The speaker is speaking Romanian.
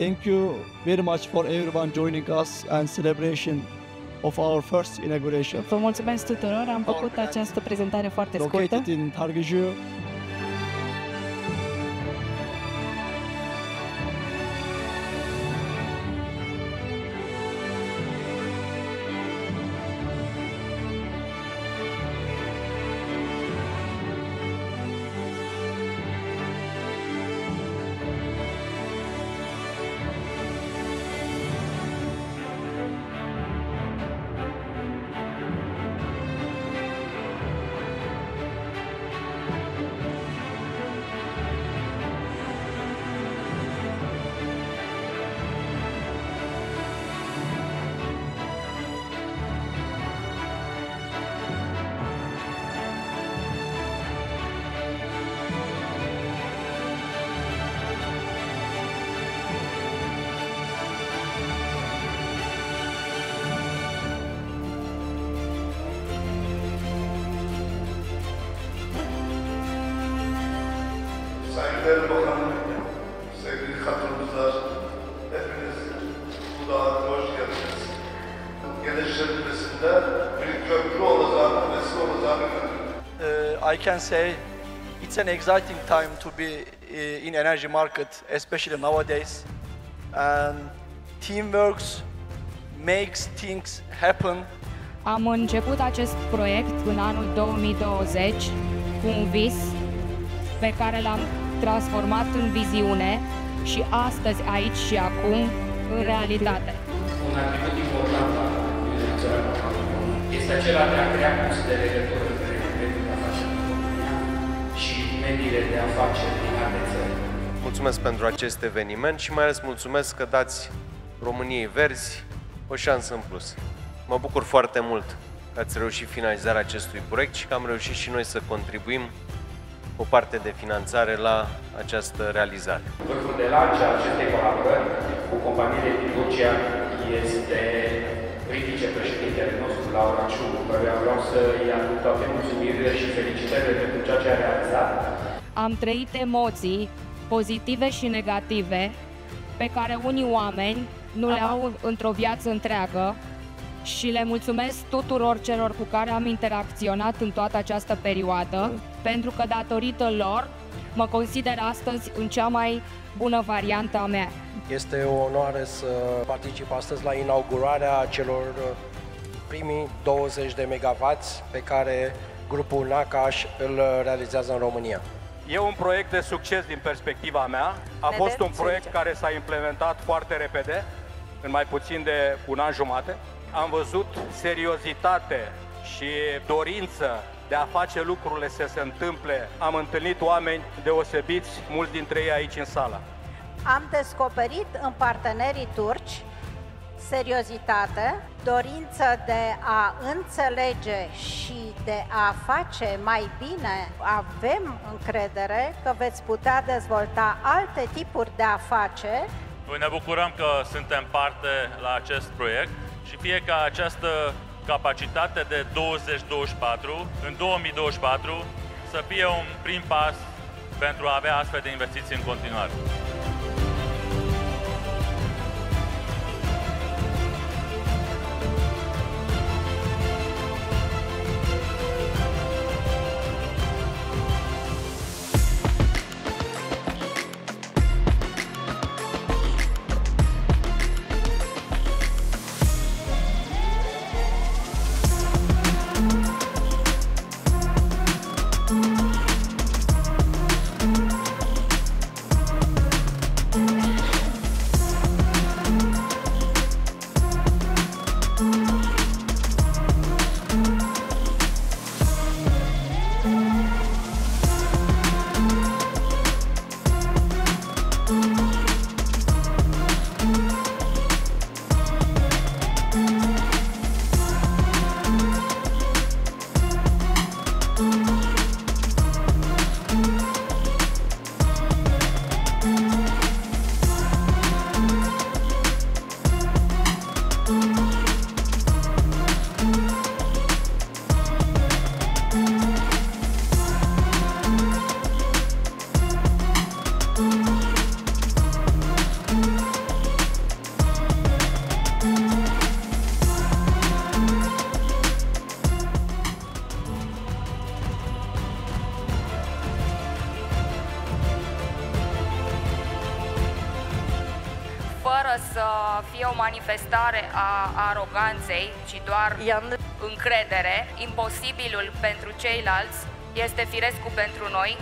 Thank you very much for everyone joining us and celebration of our first inauguration. Vă mulțumesc tuturor, am făcut această prezentare foarte scurtă. Located in Targıcı. Sayın Değerli Bakanım, sevgili katılımcılar, hepiniz bu dağa hoş geldiniz. Geliştirilmesinde bir köprü olacağını, vesile olacağını I can say it's an exciting time to be in energy market, especially nowadays. And teamwork makes things happen. Am început acest proiect în anul 2020 cu un vis pe care l-am transformat în viziune și astăzi, aici și acum, în realitate. Un atribut important al direcționării este acela de a crea punți de legătură între mediul de afaceri din România și mediile de afaceri din alte țări. Mulțumesc pentru acest eveniment și mai ales mulțumesc că dați României Verzi o șansă în plus. Mă bucur foarte mult că ați reușit finalizarea acestui proiect și că am reușit și noi să contribuim o parte de finanțare la această realizare. Vârful de lance al acestei colaborări cu companiile din Turcia este vicepreședintele nostru, Laura Ciu, căruia vreau să-i aduc toate mulțumirile și felicitările pentru ceea ce a realizat. Am trăit emoții pozitive și negative pe care unii oameni nu le au într-o viață întreagă și le mulțumesc tuturor celor cu care am interacționat în toată această perioadă, pentru că datorită lor mă consider astăzi în cea mai bună variantă a mea. Este o onoare să particip astăzi la inaugurarea celor primii 20 de megawatts pe care grupul Nakash îl realizează în România. E un proiect de succes din perspectiva mea. A fost un proiect care s-a implementat foarte repede, în mai puțin de un an jumate. Am văzut seriozitate și dorință de a face lucrurile să se întâmple. Am întâlnit oameni deosebiți, mulți dintre ei aici în sală. Am descoperit în partenerii turci seriozitate, dorință de a înțelege și de a face mai bine. Avem încredere că veți putea dezvolta alte tipuri de afaceri. Noi ne bucurăm că suntem parte la acest proiect și fie ca această capacitate de 2024 în 2024 să fie un prim pas pentru a avea astfel de investiții în continuare. fără să fie o manifestare a aroganței, ci doar încredere. Imposibilul pentru ceilalți este firescul pentru noi.